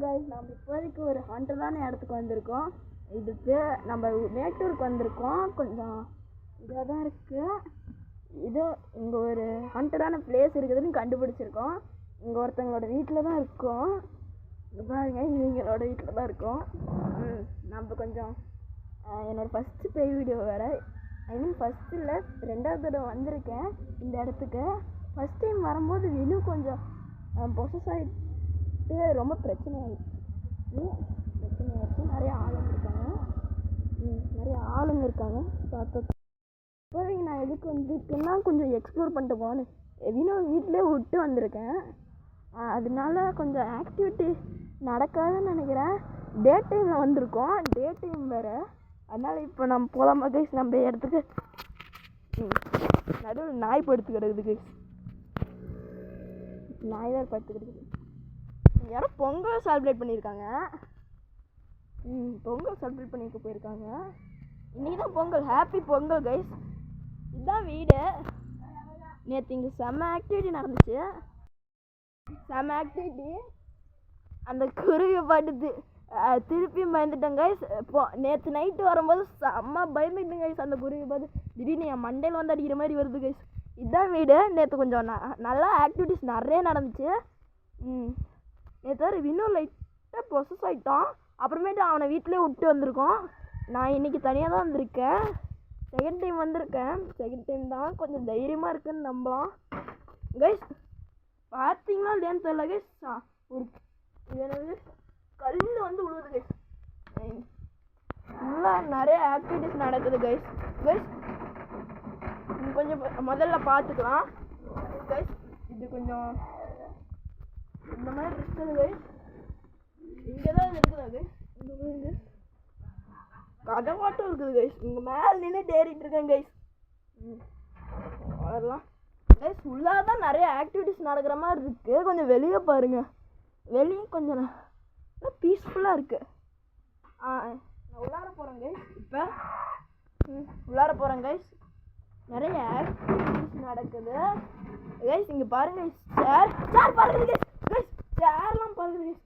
Guys, நம்ம இப்போதைக்கு ஒரு ஹாண்டடான இடத்துக்கு வந்திருக்கோம். இதுக்கு நம்ம மேட்டூருக்கு வந்திருக்கோம். கொஞ்சம் இதாக தான் இருக்குது. இது இங்கே ஒரு ஹாண்டடான பிளேஸ் இருக்குதுன்னு கண்டுபிடிச்சிருக்கோம். இங்கே ஒருத்தவங்களோட வீட்டில் தான் இருக்கோம். பாருங்க, இவங்களோட வீட்டில் தான் இருக்கோம். நம்ம கொஞ்சம் என்னோடய ஃபஸ்ட்டு பேய் வீடியோ வேறு. ஐ மீன் ஃபஸ்ட்டு இல்லை, 2வது தடவை வந்திருக்கேன் இந்த இடத்துக்கு. ஃபஸ்ட் டைம் வரும்போது இன்னும் கொஞ்சம் பொசஸ் ஆகிட்டு ரொம்ப பிரச்சனை ஆகிடுச்சு. நிறைய ஆளுங்க இருக்காங்க. பார்த்தா இப்போதைக்கு நான் எதுக்கு வந்திருக்கேன்னா கொஞ்சம் எக்ஸ்ப்ளோர் பண்ணிட்டு போகணும். எவினோ வீட்டிலே விட்டு வந்திருக்கேன். அதனால கொஞ்சம் ஆக்டிவிட்டி நடக்காதுன்னு நினைக்கிறேன். டே டைமில் வந்திருக்கோம், டே டைம் வேறு. அதனால் இப்போ நம்ம போகலாமா கைஸ்? நம்ம இடத்துக்கு நடுவில் நாய் படுத்து கிடக்குது கைஸ். நாய் தான் படுத்து கிடக்குது. யாரும் பொங்கல் செலிப்ரேட் பண்ணியிருக்காங்க. பொங்கல் செலிப்ரேட் பண்ணிக்க போயிருக்காங்க. இன்றைக்கி தான் பொங்கல். Happy Pongal guys. இதுதான் வீடு. நேற்று இங்கே செம்ம ஆக்டிவிட்டி நடந்துச்சு. செம்ம ஆக்டிவிட்டி. அந்த குருவி படுது. திருப்பியும் பயந்துட்டேன் கைஸ். இப்போ நேற்று நைட்டு வரும்போது செம்ம பயந்துட்டேன் கைஸ். அந்த குருவி பார்த்து திடீர்னு என் மண்டையில் வந்து அடிக்கிற மாதிரி வருது கைஸ். இதுதான் வீடு. நேற்று கொஞ்சம் நல்லா ஆக்டிவிட்டிஸ் நிறைய நடந்துச்சு. நேற்று வேறு இன்னும் லைட்டாக ப்ரொசஸ் ஆகிட்டான். அப்புறமேட்டு அவனை வீட்டிலே விட்டு வந்திருக்கோம். நான் இன்றைக்கி தனியாக தான் வந்திருக்கேன். செகண்ட் டைம் வந்திருக்கேன். செகண்ட் டைம் தான் கொஞ்சம் தைரியமாக இருக்குதுன்னு நம்பலாம் கைஸ். பார்த்தீங்களா இல்லையான்னு தெரியல கைஸ். ஒரு இது கல் வந்து விழுவுது கைஸ். ஃபுல்லாக நிறைய ஆக்டிவிட்டிஸ் நடக்குது கைஸ். கொஞ்சம் முதல்ல பார்த்துக்கலாம் கைஸ். இது கொஞ்சம் இந்த மாதிரி இருக்குது கைஸ். இங்கே தான் இருக்குது கைஸ். இங்கே கதவாட்டம் இருக்குது கைஸ். இங்கே மேலே நின்று ஏறிட்டு இருக்கேன் கைஸ். வரலாம் கைஸ். உள்ளாக தான் நிறைய ஆக்டிவிட்டிஸ் நடக்கிற மாதிரி இருக்குது. கொஞ்சம் வெளியே பாருங்கள். வெளியே கொஞ்சம் பீஸ்ஃபுல்லாக இருக்குது. நான் உள்ளார போகிறேன் கைஸ். இப்போ உள்ளார போகிறேன் கைஸ். நிறைய ஆக்டிவிட்டிஸ் நடக்குது கைஸ். இங்கே பாருங்கள், சேர் பறக்குது கைஸ். சேர்லாம் பறக்குது கைஸ்.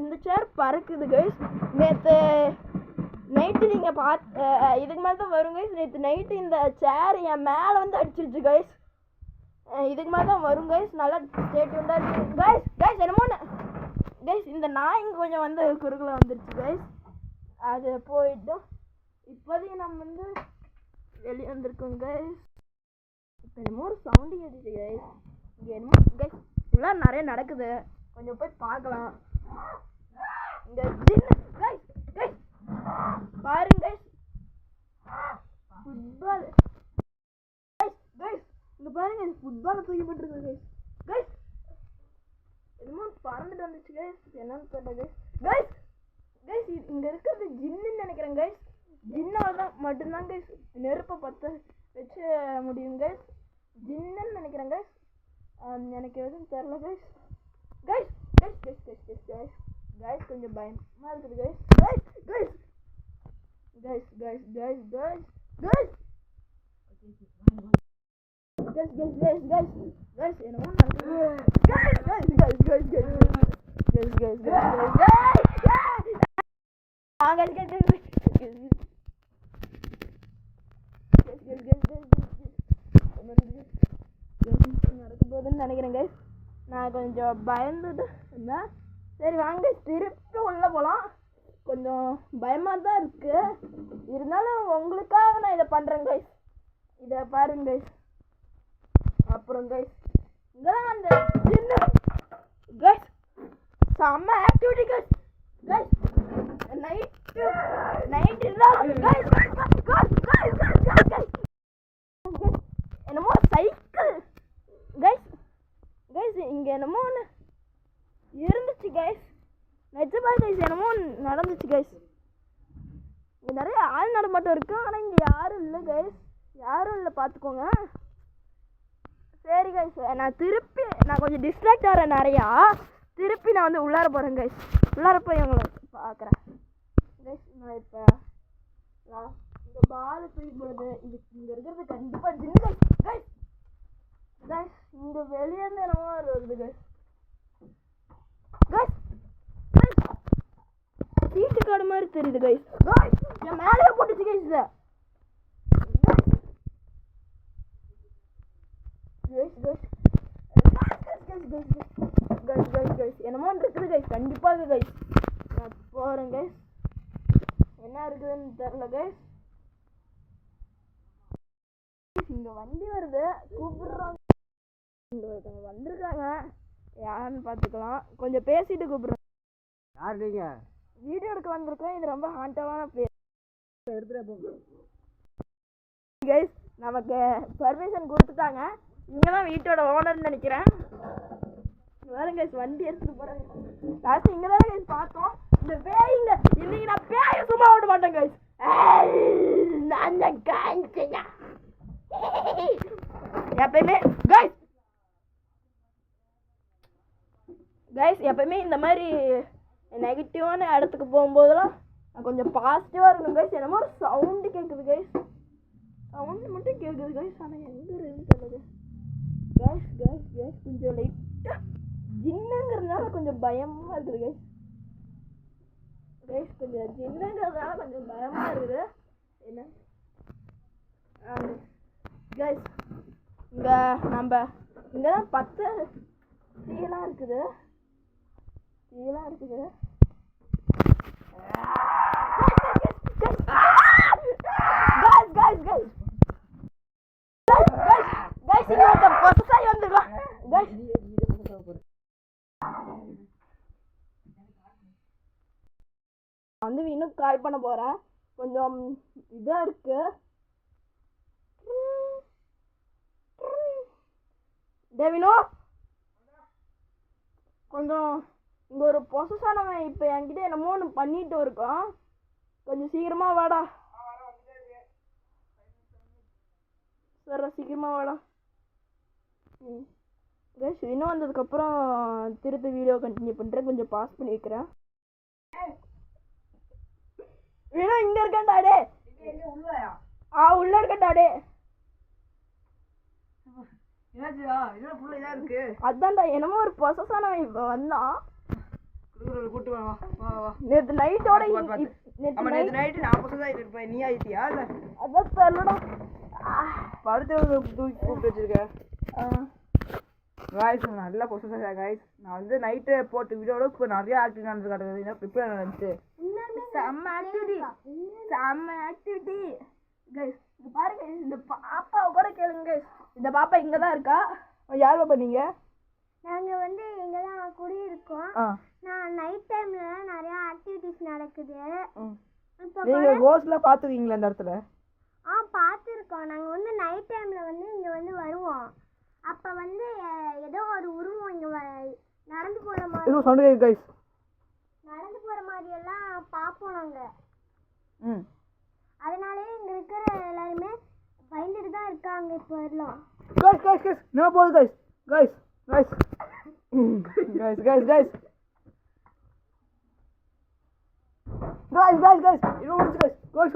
இந்த சேர் பறக்குது கைஸ். நேற்று நைட்டு நீங்கள் இதுக்கு மேலே தான் வரும் கைஸ். நேற்று நைட்டு இந்த சேர் என் மேலே வந்து அடிச்சிருச்சு கைஸ். இதுக்கு மேலே தான் வரும் கைஸ். நல்லா ஸ்டேட்யூண்டாக இருக்குது கைஸ். என்னமோ கைஸ் இந்த நாய்ங்க கொஞ்சம் வந்து குறுக்கில் வந்துருச்சு கைஸ். அது போயிட்டோம். இப்போதைக்கு நம்ம வந்து வெளியே வந்திருக்கோம் கைஸ். இப்போ என்னமோ ஒரு சவுண்டு கேட்டுச்சு கைஸ். இங்கே என்னமோ கைஸ் ஃபுல்லாக நிறைய நடக்குது. கொஞ்சம் போய் பார்க்கலாம். இங்கே கைஸ் பாருங்க கைஸ். Football guys. இங்கே பாருங்க, ஃபுட்பாலை தூக்கி போட்டுருக்கு கைஸ். என்னமோ பறந்துட்டு வந்துச்சு கைஸ். என்னன்னு தெரியல கைஸ். இங்கே இருக்கிறது ஜின்னுன்னு நினைக்கிறேன் கைஸ். ஜின்னால தான் மட்டும்தான் கைஸ் நெருப்பை பற்ற வச்சு முடியும் கைஸ். ஜின்னுன்னு நினைக்கிறேன் கைஸ். எனக்கு எதுவும் தெரில கைஸ். கொஞ்சம் பயமாக இருக்குது கைஸ். என்னமோ நடக்க போகுதுன்னு நினைக்கிறேன் கைஸ். நான் கொஞ்சம் பயந்துட்டு இருந்தேன். சரி வாங்க திருப்பி உள்ளே போகலாம். கொஞ்சம் பயமாக தான் இருக்குது. இருந்தாலும் உங்களுக்காக நான் இதை பண்ணுறேன் கைஸ். இதை பாருங்க கைஸ். அப்புறம் கைஸ் இங்கெல்லாம் அந்த சின்ன கைஸ் செம்ம ஆக்டிவிட்டி கைஸ். நைட்டு என்னமோ சைக்கிள் கைஸ். இங்கே என்னமோ ஒன்று இருந்துச்சு கைஸ். நிஜமா கைஸ் என்னமோ நடந்துச்சு கைஸ். இங்கே நிறைய ஆள் நடமாட்டம் இருக்கு. ஆனால் இங்கே யாரும் இல்லை கைஸ். யாரும் இல்லை, பார்த்துக்கோங்க. சரி கைஸ், நான் கொஞ்சம் டிஸ்ட்ராக்ட் ஆகிறேன் நிறையா. திருப்பி நான் வந்து உள்ளார போகிறேன் கைஸ். உள்ளார போய் உங்களை பார்க்குறேன் கைஸ். நான் இப்போ இந்த பால் தூக்கி போடுது. இங்கே இருக்கிறது கண்டிப்பாக ஜின்னு கைஸ். இங்கே வெளியே இருந்து என்னமோ வருது கைஸ். கார்டு மாதிரி தெரியுது கைஸ். கைஸ் என் மேலேயே போட்டுச்சு கைஸ். இதை என்னமோ இருக்குது கைஸ். கண்டிப்பாக கைஸ் நான் போகிறேன் கைஸ். என்ன இருக்குதுன்னு தெரியல கைஸ். இங்க வண்டி வருது, கூப்பிடுறாங்க. இங்க ஒருத்தவங்க வந்திருக்காங்க, யாருன்னு பார்த்துக்கலாம். கொஞ்சம் பேசிட்டு கூப்பிடுறேன். யார் நீங்க? வீடியோ எடுக்க வந்திருக்கேன். இது ரொம்ப ஹாண்டவான பிளேஸ். எடுத்துகிட்டு கைஸ் நமக்கு பர்மிஷன் கொடுத்துட்டாங்க. இங்கே தான் வீட்டோட ஓனர்னு நினைக்கிறேன். வேற கைஸ் வண்டி எடுத்துட்டு போறாங்க. லாஸ்ட் இங்கே தான் கைஸ் பார்த்தோம். இந்த பேய்ங்க இன்னைக்கு நான் பேய சும்மா விட மாட்டேன் கைஸ். நான் காஞ்சேங்க எப்பயுமே கைஸ். எப்பயுமே இந்த மாதிரி நெகட்டிவான இடத்துக்கு போகும்போதெல்லாம் நான் கொஞ்சம் பாசிட்டிவாக இருக்கணும் கைஸ். என்னமோ ஒரு சவுண்டு கேட்குது கைஸ். சவுண்டு மட்டும் கேட்குது கைஸ். ஆனால் எங்கே இருக்குன்னு தெரியல கைஸ். கொஞ்சம் லைட்டாக ஜின்னுங்கிறதுனால கொஞ்சம் பயமாக இருக்குது கைஸ். கொஞ்சம் ஜின்னுங்கிறதுனால கொஞ்சம் பயமாக இருக்குது. என்ன கைஸ் இங்கே நம்ம இங்கே தான் 10 டீலாம் இருக்குது. வந்து இன்னும் கால் பண்ண போறேன். கொஞ்சம் இதா இருக்கு. டேவினோ கொஞ்சம் இங்கே ஒரு பொசஸானவன் இப்போ என்கிட்ட என்னமோ ஒன்று பண்ணிட்டு இருக்கோம். கொஞ்சம் சீக்கிரமாக வாடா. சரி சீக்கிரமாக வாடா. கைஸ் இன்னும் வந்ததுக்கப்புறம் திருப்பி வீடியோ கண்டினியூ பண்ணுறேன். கொஞ்சம் பாஸ் பண்ணி வைக்கிறேன். இன்னும் இங்கே இருக்கேன்டாடே. உள்ள இருக்கேன்டாடே. அதான்டா என்னமோ ஒரு பொசஸானவன் இப்போ வந்தான். நேற்று நைட்டோட நைட்டு நான் பொசஸ் ஆகிட்டு இருப்பேன். நீ ஆயிட்டியா? அதான் தெரியலடா. படுத்து தூக்கி கூப்பிட்டு வச்சிருக்கேன். காய்ஸ் நல்லா பொசஸ் ஆகியா காய்ஸ். நான் வந்து நைட்டு போட்டு வீடியோட இப்போ நிறைய ஆக்டிவிட்டி நடந்துருக்காங்க. ப்ரிப்பேர் நடந்துச்சு. செம்ம ஆக்டிவிட்டி கைஸ். இது பாருங்க இந்த பாப்பாவை கூட கேளுங்க கைஸ். இந்த பாப்பா இங்கே தான் இருக்கா. யார் பாப்பா நீங்க? நாங்கள் வந்து இங்கே தான் குடியிருக்கோம். நான் நைட் டைமில் நிறையா ஆக்டிவிட்டிஸ் நடக்குது. நீங்கள் கோஸ்ட்லாம் பார்த்துருக்கீங்களா இந்த இடத்துல? பார்த்துருக்கோம். நாங்கள் வந்து நைட் டைமில் வந்து இங்கே வந்து வருவோம். அப்போ வந்து ஏதோ ஒரு உருவம் இங்கே நடந்து போகிற மாதிரி மாதிரியெல்லாம் பார்ப்போம் நாங்கள். அதனாலே இங்கே இருக்கிற எல்லாருமே பயந்துட்டு தான் இருக்காங்க இப்போ வரலாம். நான் போகுது guys.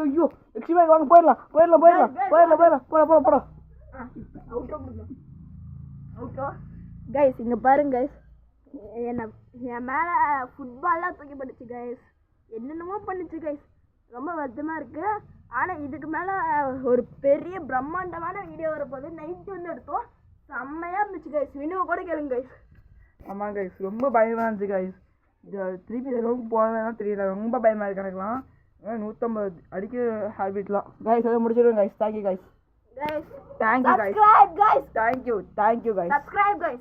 ஐயோ எக்ஸ்ட்ரீம் வாங்க போயிடலாம். போடா கைஸ் இங்கே பாருங்க கைஸ். என் மேலே ஃபுட்பால்லாம் தூக்கி பண்ணுச்சு கைஸ். என்னென்னமோ பண்ணுச்சு கைஸ். ரொம்ப வருத்தமாக இருக்குது. ஆனால் இதுக்கு மேலே ஒரு பெரிய பிரம்மாண்டமான வீடியோ வரப்போது. நைட்டு வந்து எடுத்தோம். செம்மையாக இருந்துச்சு கைஸ். வினுவை கூட கேளுங்க கைஸ். ஆமாம் கைஸ் ரொம்ப பயமாக இருந்துச்சு கைஸ். திருப்பி ரொம்ப போனதுலாம் தெரியல. ரொம்ப பயமாக இருக்கு எனக்குலாம். 150 அடிக்க ஹேபிட்லாம் கைஸ். அதை முடிச்சிடுவோம் guys. Thank you guys. Thank you guys. Thank you guys. Subscribe guys.